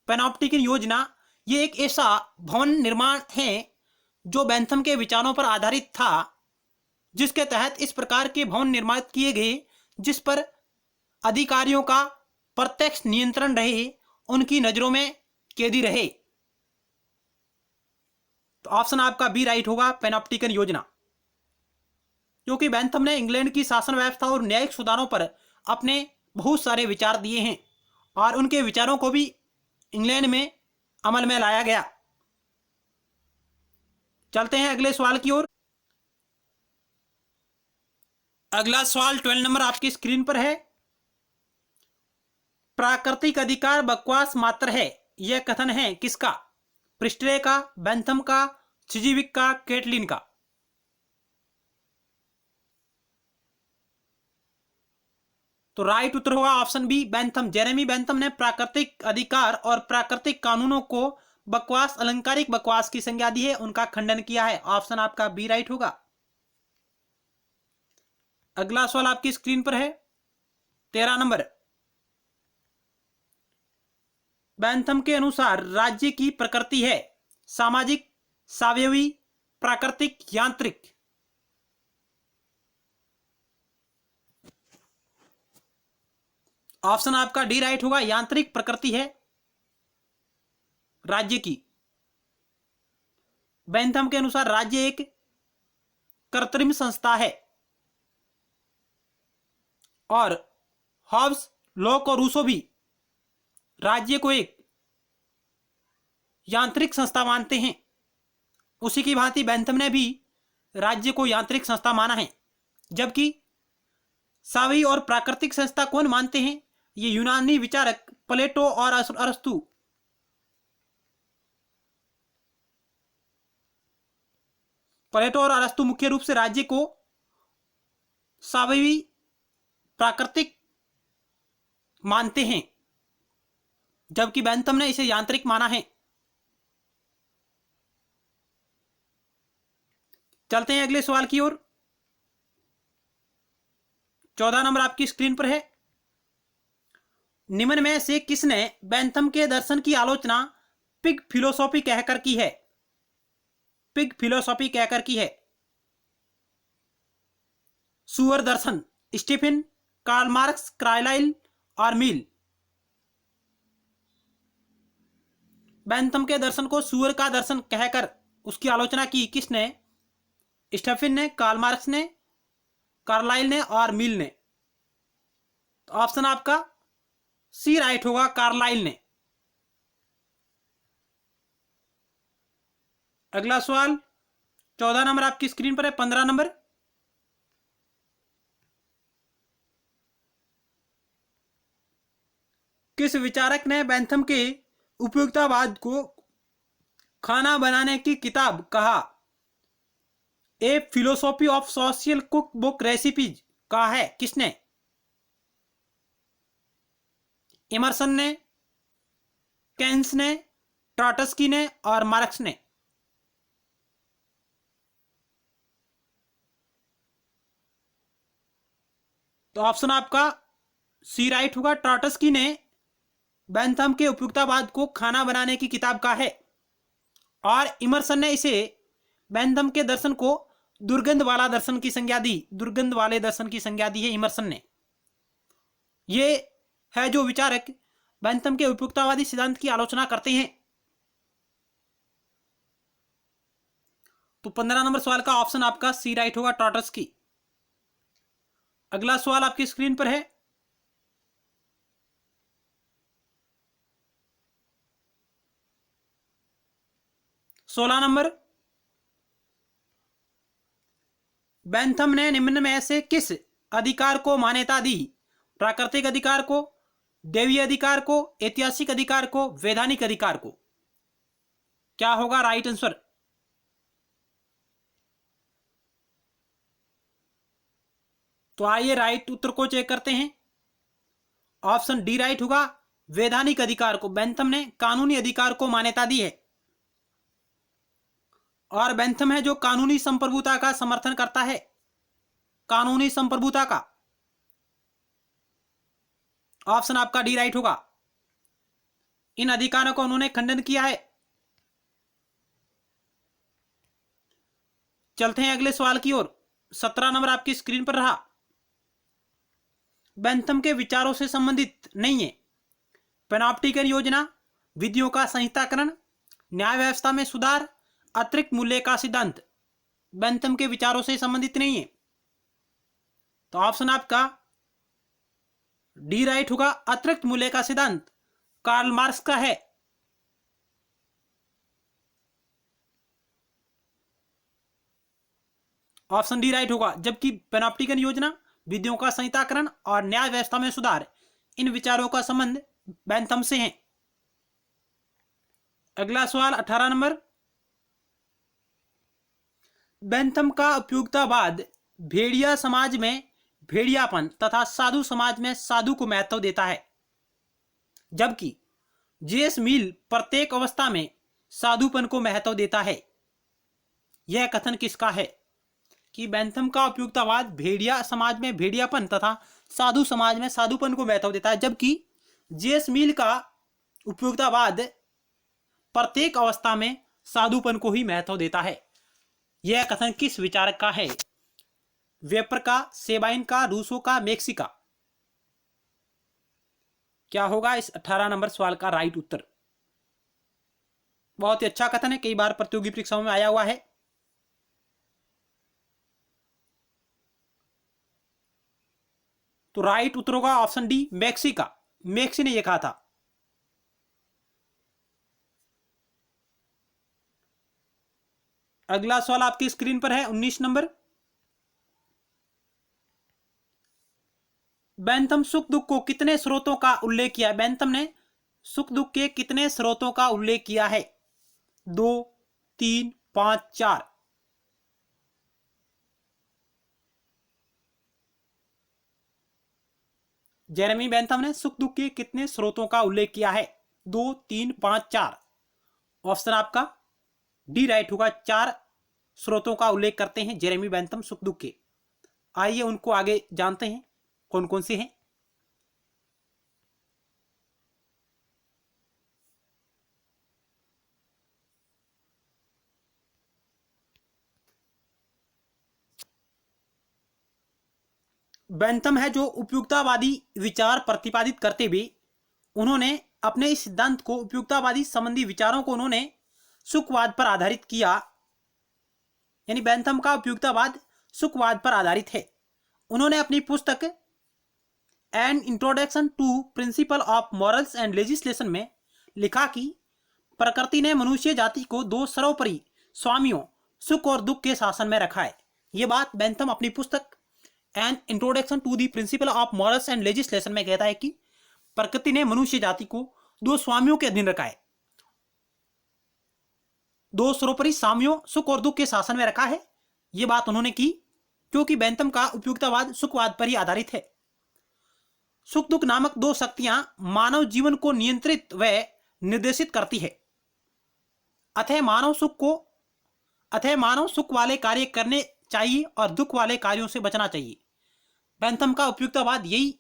पेनॉप्टिकन योजना ये एक ऐसा भवन निर्माण है जो बेंथम के विचारों पर आधारित था, जिसके तहत इस प्रकार के भवन निर्मित किए गए जिस पर अधिकारियों का प्रत्यक्ष नियंत्रण रहे, उनकी नजरों में कैदी रहे। तो ऑप्शन आपका बी राइट होगा, पेनॉप्टिकन योजना। क्योंकि बेंथम ने इंग्लैंड की शासन व्यवस्था और न्यायिक सुधारों पर अपने बहुत सारे विचार दिए हैं और उनके विचारों को भी इंग्लैंड में अमल में लाया गया। चलते हैं अगले सवाल की ओर। अगला सवाल 12 नंबर आपकी स्क्रीन पर है। प्राकृतिक अधिकार बकवास मात्र है, यह कथन है किसका? प्रिस्टले का, बेंथम का, सिजिविक का, कैटलिन का? तो राइट उत्तर होगा option B, Bentham. Jeremy Bentham ने प्राकृतिक अधिकार और प्राकृतिक कानूनों को बकवास, अलंकारिक बकवास की संज्ञा दी है, उनका खंडन किया है। ऑप्शन आपका बी राइट होगा। अगला सवाल आपकी स्क्रीन पर है 13 नंबर। बेंथम के अनुसार राज्य की प्रकृति है सामाजिक, सावयवी, प्राकृतिक, यांत्रिक? ऑप्शन आपका डी राइट होगा, यांत्रिक प्रकृति है राज्य की। बेंथम के अनुसार राज्य एक कृत्रिम संस्था है और हॉब्स, लॉक और रूसो भी राज्य को एक यांत्रिक संस्था मानते हैं। उसी की भांति बेंथम ने भी राज्य को यांत्रिक संस्था माना है, जबकि सावयवी और प्राकृतिक संस्था कौन मानते हैं? ये यूनानी विचारक प्लेटो और अरस्तु। प्लेटो और अरस्तु मुख्य रूप से राज्य को सावयवी, प्राकृतिक मानते हैं, जबकि बेंथम ने इसे यांत्रिक माना है। चलते हैं अगले सवाल की ओर। 14 नंबर आपकी स्क्रीन पर है। निम्न में से किसने बेंथम के दर्शन की आलोचना पिग फिलोसॉफी कहकर की है? पिग फिलोसॉफी कहकर की है। सुअर दर्शन, स्टीफन, कार्ल मार्क्स, कार्लाइल और मिल। बेंथम के दर्शन को सुअर का दर्शन कहकर उसकी आलोचना की किसने? स्टीफन ने, कार्ल मार्क्स ने, कार्लाइल ने और मिल ने। तो ऑप्शन आपका सी राइट होगा, कार्लाइल ने। अगला सवाल 14 नंबर आपकी स्क्रीन पर है। 15 नंबर, किस विचारक ने बेंथम के उपयोगितावाद को खाना बनाने की किताब कहा? A philosophy of social cook book recipes कहा है किसने? इमर्सन ने, केन्स ने, ट्रॉटस्की ने और मार्क्स ने। तो ऑप्शन आपका सी राइट होगा, ट्रॉटस्की ने बेंथम के उपयुक्तवाद को खाना बनाने की किताब कहा है। और इमर्सन ने इसे बेंथम के दर्शन को दुर्गंध वाला दर्शन की संज्ञा दी, दुर्गंध वाले दर्शन की संज्ञा दी है इमर्सन ने। ये है जो विचारक बेंथम के उपयुक्तवादी सिद्धांत की आलोचना करते हैं। तो 15 नंबर सवाल का ऑप्शन आपका सी राइट होगा, ट्रॉटस्की। अगला सवाल आपकी स्क्रीन पर है। सोलह नंबर, बेंथम ने निम्न में से किस अधिकार को मान्यता दी? प्राकृतिक अधिकार को, दैवीय अधिकार को, ऐतिहासिक अधिकार को, वैधानिक अधिकार को। क्या होगा राइट आंसर? तो आइए राइट उत्तर को चेक करते हैं। ऑप्शन डी राइट होगा, वैधानिक अधिकार को। बेंथम ने कानूनी अधिकार को मान्यता दी है और बेंथम है जो कानूनी संप्रभुता का समर्थन करता है, कानूनी संप्रभुता का। ऑप्शन आपका डी राइट होगा। इन अधिकारों का उन्होंने खंडन किया है। चलते हैं अगले सवाल की ओर। 17 नंबर आपकी स्क्रीन पर रहा। बेंथम के विचारों से संबंधित नहीं है। पैनॉप्टिकन योजना, विधियों का संहिताकरण, न्याय व्यवस्था में सुधार, अतिरिक्त मूल्य का सिद्धांत बेंथम के विचारों से संबंधित नहीं है। तो ऑप्शन आपका डी राइट होगा, अतिरिक्त मूल्य का सिद्धांत कार्ल मार्क्स का है। ऑप्शन डी राइट होगा, जबकि पैनॉप्टिकन योजना, विधियों का संहिताकरण और न्याय व्यवस्था में सुधार, इन विचारों का संबंध बेंथम से है। अगला सवाल 18 नंबर, बेंथम का उपयोगितावाद भेड़िया समाज में भेड़ियापन तथा साधु समाज में साधु को महत्व देता है, जबकि जेएस मिल प्रत्येक अवस्था में साधुपन को महत्व देता है। यह कथन किसका है कि बेंथम का उपयुक्तवाद भेड़िया समाज में भेड़ियापन तथा साधु समाज में साधुपन को महत्व देता है, जबकि जेएस मिल का उपयुक्तवाद प्रत्येक अवस्था में साधुपन को ही महत्व देता है। यह कथन किस विचारक का है? वेपर का, सेबाइन का, रूसो का, मैक्सी का। क्या होगा इस 18 नंबर सवाल का राइट उत्तर? बहुत ही अच्छा कथन है, कई बार प्रतियोगी परीक्षाओं में आया हुआ है। तो राइट उत्तर होगा ऑप्शन डी, मैक्सी का। मैक्सी ने यह कहा था। अगला सवाल आपकी स्क्रीन पर है 19 नंबर, बेंथम सुख दुख को कितने स्रोतों का उल्लेख किया है? बेंथम ने सुख दुख के कितने स्रोतों का उल्लेख किया है? 2, 3, 5, 4। जेरेमी बेंथम ने सुख दुख के कितने स्रोतों का उल्लेख किया है? 2, 3, 5, 4। ऑप्शन आपका डी राइट होगा, 4 स्रोतों का उल्लेख करते हैं जेरेमी बेंथम सुख दुख के। आइए उनको आगे जानते हैं कौन कौन से हैं। बेंथम है जो उपयुक्ततावादी विचार प्रतिपादित करते हुए उन्होंने अपने इस सिद्धांत को उपयुक्ततावादी संबंधी विचारों को उन्होंने सुखवाद पर आधारित किया। यानी बेंथम का उपयुक्ततावाद सुखवाद पर आधारित है। उन्होंने अपनी पुस्तक an introduction to principle of morals and legislation में लिखा कि प्रकृति ने मनुष्य जाति को दो सर्वोपरि स्वामियों सुख और दुख के शासन में रखा है। ये बात बेंथम अपनी पुस्तक an introduction to the principle of morals and legislation में कहता है कि प्रकृति ने मनुष्य जाति को दो स्वामियों के अधीन रखा है, दो सर्वोपरि स्वामियों सुख और दुख के शासन में रखा है। ये बात उन्होंने की क्योंकि बेंथम का उपयुक्ततावाद सुखवाद पर ही आधारित है। सुख दुख नामक दो शक्तियां मानव जीवन को नियंत्रित व निर्देशित करती है। अतः मानव सुख वाले कार्य करने चाहिए और दुख वाले कार्यों से बचना चाहिए। बेंथम का उपयुक्ततावाद यही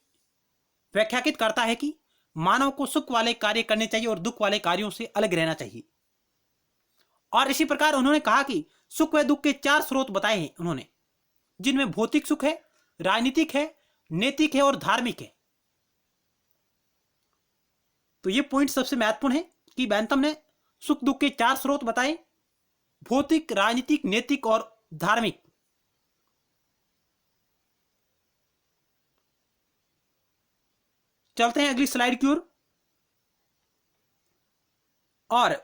व्याख्यायित करता है कि मानव को सुख वाले कार्य करने चाहिए और दुख वाले कार्यों से अलग रहना चाहिए। और इसी प्रकार उन्होंने कहा कि सुख व दुख के चार स्रोत बताए हैं उन्होंने, जिनमें भौतिक सुख है, राजनीतिक है, नैतिक है और धार्मिक है। तो ये पॉइंट सबसे महत्वपूर्ण है कि बेंथम ने सुख दुख के चार स्रोत बताए, भौतिक, राजनीतिक, नैतिक और धार्मिक। चलते हैं अगली स्लाइड की ओर। और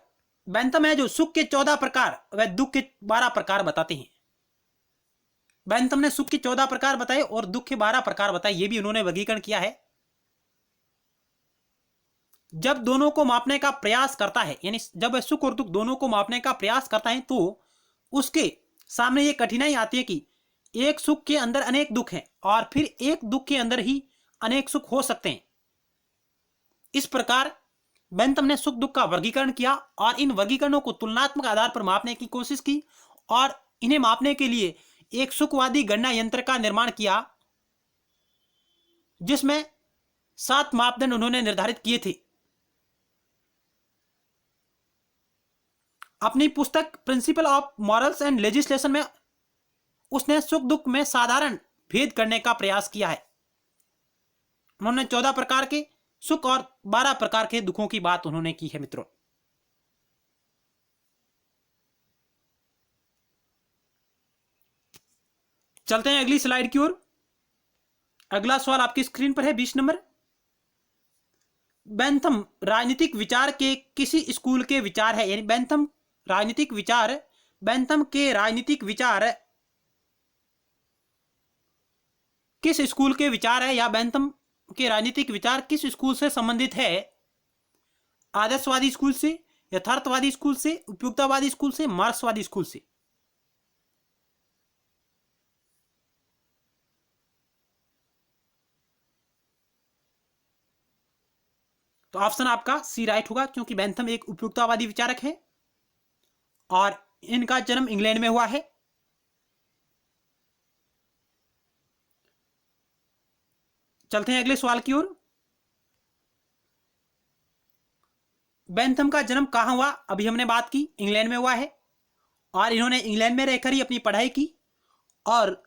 बेंथम है जो सुख के 14 प्रकार व दुख के 12 प्रकार बताते हैं। बेंथम ने सुख के 14 प्रकार बताए और दुख के 12 प्रकार बताए। ये भी उन्होंने वर्गीकरण किया है। जब दोनों को मापने का प्रयास करता है, यानी जब सुख और दुख दोनों को मापने का प्रयास करता है तो उसके सामने ये कठिनाई आती है कि एक सुख के अंदर अनेक दुख हैं और फिर एक दुख के अंदर ही अनेक सुख हो सकते हैं। इस प्रकार बेंथम ने सुख दुख का वर्गीकरण किया और इन वर्गीकरणों को तुलनात्मक आधार पर मापने की कोशिश की और इन्हें मापने के लिए एक सुखवादी गणना यंत्र का निर्माण किया, जिसमें 7 मापदंड उन्होंने निर्धारित किए थे। अपनी पुस्तक principal of morals and legislation में उसने सुख दुख में साधारण भेद करने का प्रयास किया है। उन्होंने 14 प्रकार के सुख और 12 प्रकार के दुखों की बात उन्होंने की है मित्रों। चलते हैं अगली स्लाइड की ओर। अगला सवाल आपकी स्क्रीन पर है 20 नंबर। बेंथम राजनीतिक विचार के किसी स्कूल के विचार है, यानी बेंथम के राजनीतिक विचार किस स्कूल के विचार है या बेंथम के राजनीतिक विचार किस स्कूल से संबंधित है? आदर्शवादी स्कूल से, यथार्थवादी स्कूल से, उपयुक्ततावादी स्कूल से, मार्क्सवादी स्कूल से? तो ऑप्शन आपका सी राइट होगा, क्योंकि बेंथम एक उपयुक्ततावादी विचारक है और इनका जन्म इंग्लैंड में हुआ है। चलते हैं अगले सवाल की ओर। बेंथम का जन्म कहां हुआ? अभी हमने बात की, इंग्लैंड में हुआ है और इन्होंने इंग्लैंड में रहकर ही अपनी पढ़ाई की और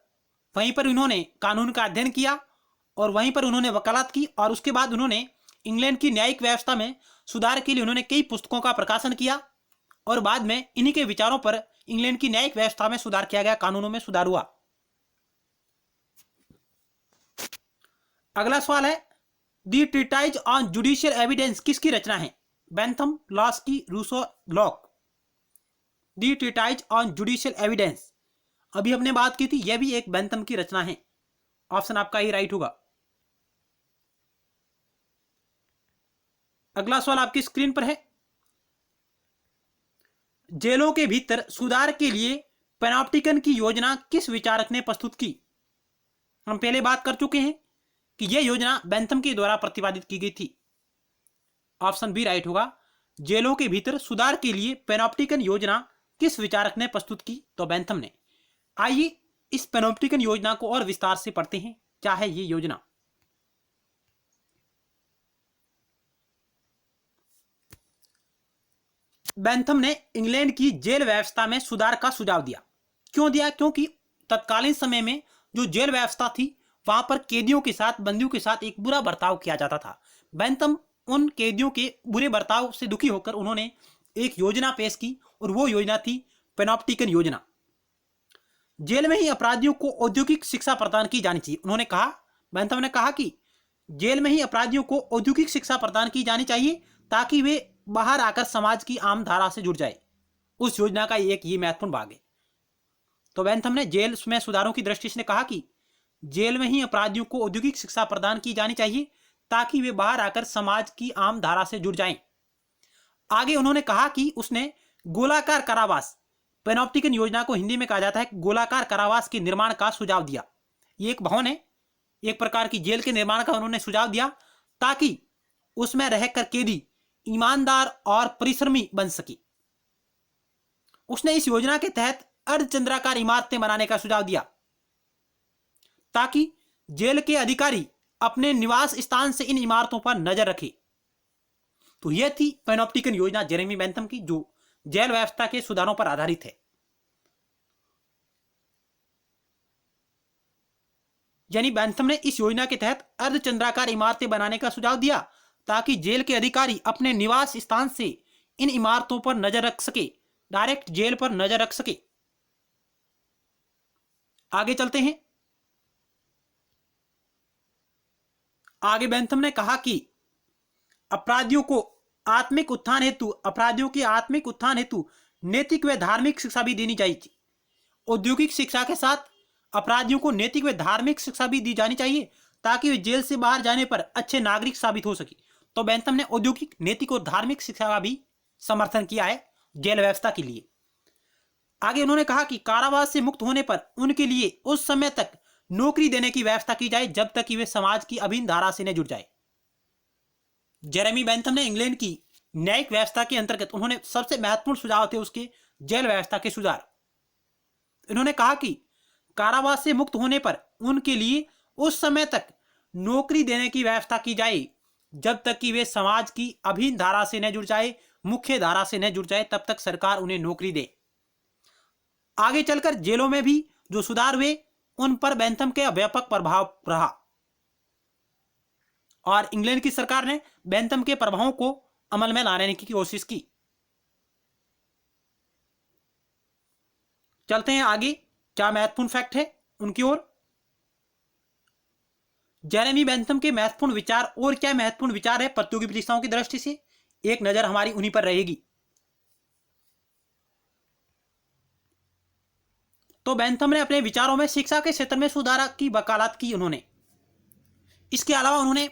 वहीं पर उन्होंने कानून का अध्ययन किया और वहीं पर उन्होंने वकालत की और उसके बाद उन्होंने इंग्लैंड की न्यायिक व्यवस्था में सुधार के लिए उन्होंने कई पुस्तकों का प्रकाशन किया और बाद में इन्हीं के विचारों पर इंग्लैंड की न्यायिक व्यवस्था में सुधार किया गया, कानूनों में सुधार हुआ। अगला सवाल है, the treatise on judicial evidence किसकी रचना है? Bentham, Laski, Rousseau, Locke. The treatise on judicial evidence अभी हमने बात की थी, यह भी एक बेंथम की रचना है। ऑप्शन आपका ही राइट होगा। अगला सवाल आपकी स्क्रीन पर है, जेलों के भीतर सुधार के लिए पैनोप्टिकन की योजना किस विचारक ने प्रस्तुत की? हम पहले बात कर चुके हैं कि यह योजना बेंथम के द्वारा प्रतिपादित की गई थी। ऑप्शन बी राइट होगा। जेलों के भीतर सुधार के लिए पैनोप्टिकन योजना किस विचारक ने प्रस्तुत की? तो बेंथम ने। आइए इस पैनोप्टिकन योजना को और विस्तार से पढ़ते हैं। क्या है ये योजना? बेंथम ने इंग्लैंड की जेल व्यवस्था में सुधार का सुझाव दिया। क्यों दिया? क्योंकि तत्कालीन समय में जो जेल व्यवस्था थी वहां पर कैदियों के साथ, बंदियों के साथ एक बुरा बर्ताव किया जाता था। बेंथम उन कैदियों के बुरे बर्ताव से दुखी होकर उन्होंने एक योजना पेश की और वो योजना थी पैनोप्टिकन योजना। जेल में ही अपराधियों को औद्योगिक शिक्षा प्रदान की जानी चाहिए। उन्होंने कहा, बेंथम ने कहा कि जेल में ही अपराधियों को औद्योगिक शिक्षा प्रदान की जानी चाहिए ताकि वे बाहर आकर समाज की आम धारा से जुड़ जाए। उस योजना का एक ये महत्वपूर्ण भाग है। तो बेंथम ने जेल में सुधारों की दृष्टि से कहा कि जेल में ही अपराधियों को औद्योगिक शिक्षा प्रदान की जानी चाहिए ताकि वे बाहर आकर समाज की आम धारा से जुड़ जाएं। आगे उन्होंने कहा कि उसने गोलाकार कारावास, पैनोप्टिकन योजना को हिंदी में कहा जाता है गोलाकार कारावास के निर्माण का सुझाव दिया। ये एक भवन है, एक प्रकार की जेल के निर्माण का उन्होंने सुझाव दिया ताकि उसमें रहकर कैदी ईमानदार और परिश्रमी बन सके। उसने इस योजना के तहत अर्धचंद्राकार इमारतें बनाने का सुझाव दिया ताकि जेल के अधिकारी अपने निवास स्थान से इन इमारतों पर नजर रखें। तो यह थी पैनोप्टिकन योजना जेरेमी बेंथम की, जो जेल व्यवस्था के सुधारों पर आधारित है। यानी बेंथम ने इस योजना के तहत अर्धचंद्राकार इमारतें बनाने का सुझाव दिया ताकि जेल के अधिकारी अपने निवास स्थान से इन इमारतों पर नजर रख सके, डायरेक्ट जेल पर नजर रख सके। आगे चलते हैं। आगे बेंथम ने कहा कि अपराधियों के आत्मिक उत्थान हेतु नैतिक व धार्मिक शिक्षा भी देनी चाहिए। औद्योगिक शिक्षा के साथ अपराधियों को नैतिक व धार्मिक शिक्षा भी दी जानी चाहिए ताकि वे जेल से बाहर जाने पर अच्छे नागरिक साबित हो सके। तो बेंथम ने औद्योगिक, नैतिक और धार्मिक शिक्षा का भी समर्थन किया है जेल व्यवस्था के लिए। आगे उन्होंने कहा कि कारावास से मुक्त होने पर उनके लिए उस समय तक नौकरी देने की व्यवस्था की जाए जब तक कि वे समाज की अभिन्न धारा से न जुड़ जाए। जेरेमी बेंथम ने इंग्लैंड की न्यायिक व्यवस्था के अंतर्गत उन्होंने सबसे महत्वपूर्ण सुझाव थे उसके जेल व्यवस्था के सुधार। इन्होंने कहा कि कारावास से मुक्त होने पर उनके लिए उस समय तक नौकरी देने की व्यवस्था की जाए जब तक कि वे समाज की अभिन्न धारा से न जुड़ जाए, मुख्य धारा से न जुड़ जाए, तब तक सरकार उन्हें नौकरी दे। आगे चलकर जेलों में भी जो सुधार हुए उन पर बेंथम के व्यापक प्रभाव रहा और इंग्लैंड की सरकार ने बेंथम के प्रभावों को अमल में लाने की कोशिश की। चलते हैं आगे, क्या महत्वपूर्ण फैक्ट है उनकी ओर। जेरेमी बेंथम के महत्वपूर्ण विचार और क्या महत्वपूर्ण विचार है प्रतियोगी परीक्षाओं की दृष्टि से, एक नजर हमारी उन्हीं पर रहेगी। तो बेंथम ने अपने विचारों में शिक्षा के क्षेत्र में सुधार की वकालत की उन्होंने। इसके अलावा उन्होंने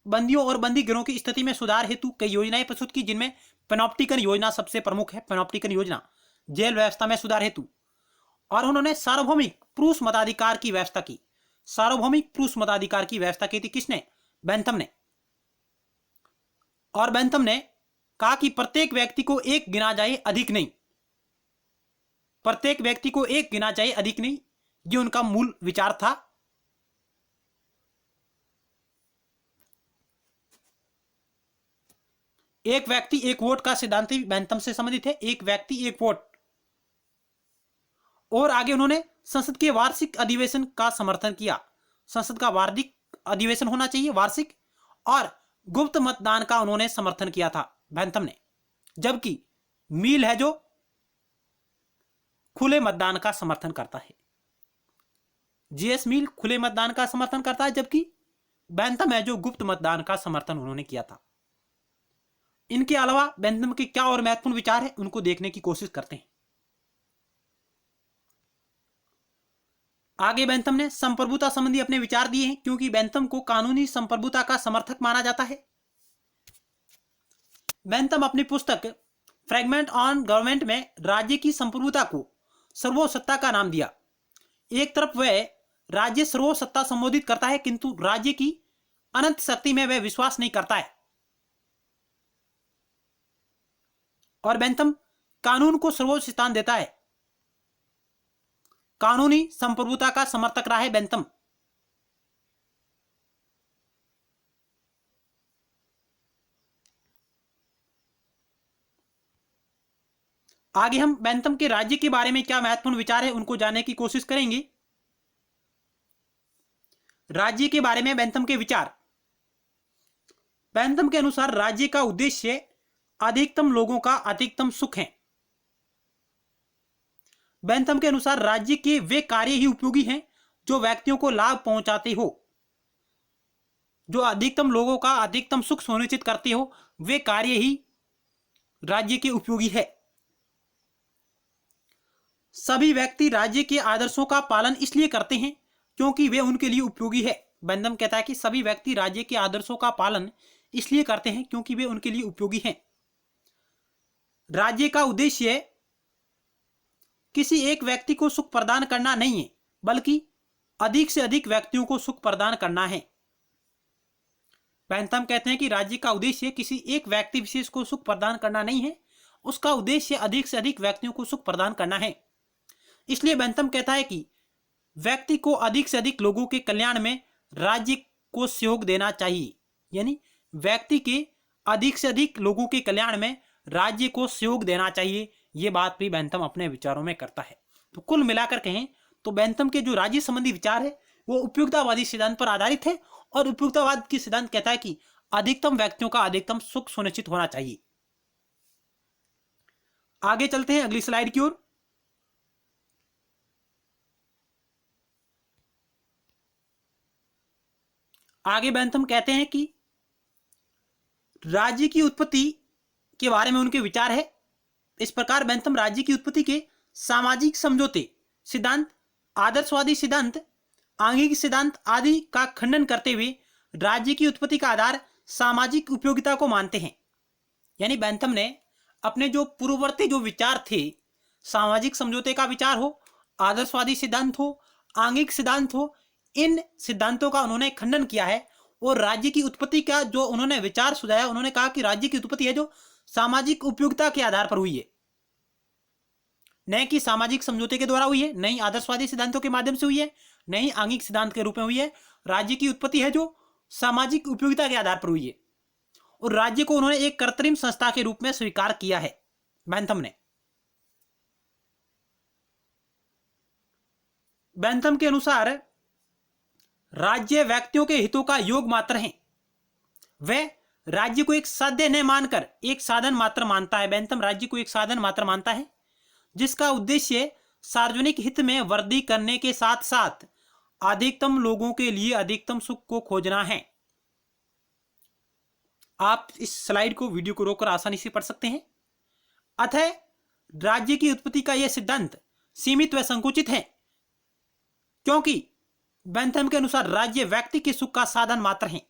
बंदियों और बंदी गिरोह की स्थिति में सुधार हेतु कई योजनाएं प्रस्तुत की, जिनमें पैनोप्टिकन योजना सबसे प्रमुख है। पैनोप्टिकन योजना जेल व्यवस्था में सुधार हेतु। और उन्होंने सार्वभौमिक पुरुष मताधिकार की व्यवस्था की। सार्वभौमिक पुरुष मताधिकार की व्यवस्था की थी किसने? बेंथम ने। और बेंथम ने कहा कि प्रत्येक व्यक्ति को एक गिना जाए, अधिक नहीं। प्रत्येक व्यक्ति को एक गिना जाए, अधिक नहीं, ये उनका मूल विचार था। एक व्यक्ति एक वोट का सिद्धांत भी बेंथम से संबंधित है, एक व्यक्ति एक वोट। और आगे उन्होंने संसद के वार्षिक अधिवेशन का समर्थन किया। संसद का वार्षिक अधिवेशन होना चाहिए, वार्षिक, और गुप्त मतदान का उन्होंने समर्थन किया था बेंथम ने। जबकि मील है जो खुले मतदान का समर्थन करता है। जीएस मील खुले मतदान का समर्थन करता है, जबकि बेंथम है जो गुप्त मतदान का समर्थन उन्होंने किया था। इनके अलावा बेंथम के क्या और महत्वपूर्ण विचार है उनको देखने की कोशिश करते हैं। आगे बेंथम ने संप्रभुता संबंधी अपने विचार दिए हैं, क्योंकि बेंथम को कानूनी संप्रभुता का समर्थक माना जाता है। बेंथम अपनी पुस्तक फ्रैगमेंट ऑन गवर्नमेंट में राज्य की संप्रभुता को सर्वोसत्ता का नाम दिया। एक तरफ वह राज्य सर्वोसत्ता संबोधित करता है, किंतु राज्य की अनंत शक्ति में वह विश्वास नहीं करता है। और बेंथम कानून को सर्वोच्च स्थान देता है। कानूनी संप्रभुता का समर्थक रहा है बेंथम। आगे हम बेंथम के राज्य के बारे में क्या महत्वपूर्ण विचार है उनको जानने की कोशिश करेंगे। राज्य के बारे में बेंथम के विचार। बेंथम के अनुसार राज्य का उद्देश्य अधिकतम लोगों का अधिकतम सुख है। बेंथम के अनुसार राज्य के वे कार्य ही उपयोगी हैं जो व्यक्तियों को लाभ पहुंचाते हो, जो अधिकतम लोगों का अधिकतम सुख सुनिश्चित करते हो, वे कार्य ही राज्य के उपयोगी है। सभी व्यक्ति राज्य के आदर्शों का पालन इसलिए करते हैं क्योंकि वे उनके लिए उपयोगी है। बेंथम कहता है कि सभी व्यक्ति राज्य के आदर्शों का पालन इसलिए करते हैं क्योंकि वे उनके लिए उपयोगी हैं। राज्य का उद्देश्य किसी एक व्यक्ति को सुख प्रदान करना नहीं है, बल्कि अधिक से अधिक व्यक्तियों को सुख प्रदान करना है। बेंथम कहते हैं कि राज्य का उद्देश्य किसी एक व्यक्ति विशेष को सुख प्रदान करना नहीं है, उसका उद्देश्य अधिक से अधिक व्यक्तियों को सुख प्रदान करना है। इसलिए बेंथम कहता है कि व्यक्ति को अधिक से अधिक लोगों के कल्याण में राज्य को सहयोग देना चाहिए, यानी व्यक्ति के अधिक से अधिक लोगों के कल्याण में राज्य को सहयोग देना चाहिए। ये बात भी बेंथम अपने विचारों में करता है। तो कुल मिलाकर कहें तो बेंथम के जो राज्य संबंधी विचार है वो उपयुक्ततावादी सिद्धांत पर आधारित है, और उपयुक्ततावाद की सिद्धांत कहता है कि अधिकतम व्यक्तियों का अधिकतम सुख सुनिश्चित होना चाहिए। आगे चलते हैं अगली स्लाइड की ओर। आगे बेंथम कहते हैं कि राज्य की उत्पत्ति के बारे में उनके विचार है। इस प्रकार बेंथम राज्य की उत्पत्ति के सामाजिक समझौते सिद्धांत, आदर्शवादी सिद्धांत, आंगिक सिद्धांत आदि का खंडन करते हुए राज्य की उत्पत्ति का आधार सामाजिक उपयोगिता को मानते हैं। यानी बेंथम ने अपने जो पूर्ववर्ती जो विचार थे, सामाजिक समझौते का विचार हो, आदर्शवादी सिद्धांत हो, आंगिक सिद्धांत हो, इन सिद्धांतों का उन्होंने खंडन किया है और राज्य की उत्पत्ति का जो उन्होंने विचार सुझाया, उन्होंने कहा कि राज्य की उत्पत्ति है जो सामाजिक उपयोगिता के आधार पर हुई है, न कि सामाजिक समझौते के द्वारा हुई है, नहीं आदर्शवादी सिद्धांतों के माध्यम से हुई है, नहीं आंगिक सिद्धांत के रूप में हुई है। राज्य की उत्पत्ति है जो सामाजिक उपयोगिता के आधार पर हुई है, और राज्य को उन्होंने एक कृत्रिम संस्था के रूप में स्वीकार किया है बेंथम ने। बेंथम के अनुसार राज्य व्यक्तियों के हितों का योग मात्र है। वह राज्य को एक साध्य न मानकर एक साधन मात्र मानता है। बेंथम राज्य को एक साधन मात्र मानता है जिसका उद्देश्य सार्वजनिक हित में वृद्धि करने के साथ साथ अधिकतम लोगों के लिए अधिकतम सुख को खोजना है। आप इस स्लाइड को, वीडियो को रोककर आसानी से पढ़ सकते हैं। अतः राज्य की उत्पत्ति का यह सिद्धांत सीमित व संकुचित है, क्योंकि बेंथम के अनुसार राज्य व्यक्ति के सुख का साधन मात्र है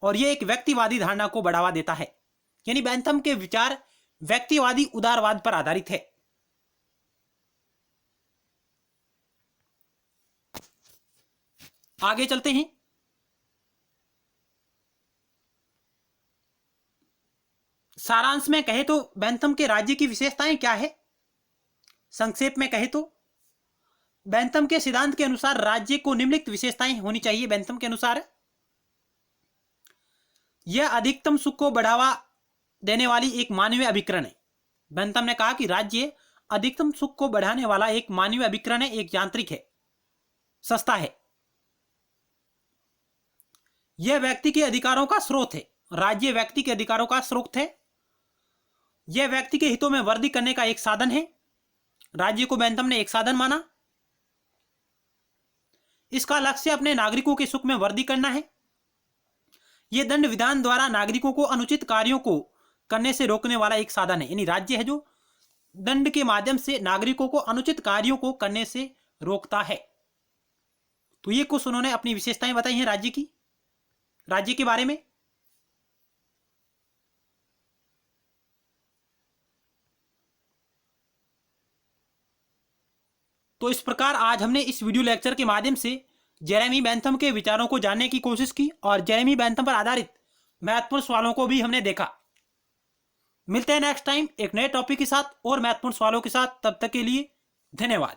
और यह एक व्यक्तिवादी धारणा को बढ़ावा देता है। यानी बेंथम के विचार व्यक्तिवादी उदारवाद पर आधारित है। आगे चलते हैं। सारांश में कहे तो बेंथम के राज्य की विशेषताएं क्या है, संक्षेप में कहे तो बेंथम के सिद्धांत के अनुसार राज्य को निम्नलिखित विशेषताएं होनी चाहिए। बेंथम के अनुसार यह अधिकतम सुख को बढ़ावा देने वाली एक मानवीय अभिकरण है। बेंथम ने कहा कि राज्य अधिकतम सुख को बढ़ाने वाला एक मानवीय अभिकरण है, एक यांत्रिक है, सस्ता है। यह व्यक्ति के अधिकारों का स्रोत है। राज्य व्यक्ति के अधिकारों का स्रोत है। यह व्यक्ति के हितों में वृद्धि करने का एक साधन है। राज्य को बेंथम ने एक साधन माना। इसका लक्ष्य अपने नागरिकों के सुख में वृद्धि करना है। यह दंड विधान द्वारा नागरिकों को अनुचित कार्यों को करने से रोकने वाला एक साधन है। यानी राज्य है जो दंड के माध्यम से नागरिकों को अनुचित कार्यों को करने से रोकता है। तो ये कुछ उन्होंने अपनी विशेषताएं बताई हैं राज्य के बारे में। तो इस प्रकार आज हमने इस वीडियो लेक्चर के माध्यम से जेरेमी बेंथम के विचारों को जानने की कोशिश की और जेरेमी बेंथम पर आधारित महत्वपूर्ण सवालों को भी हमने देखा। मिलते हैं नेक्स्ट टाइम एक नए टॉपिक के साथ और महत्वपूर्ण सवालों के साथ। तब तक के लिए धन्यवाद।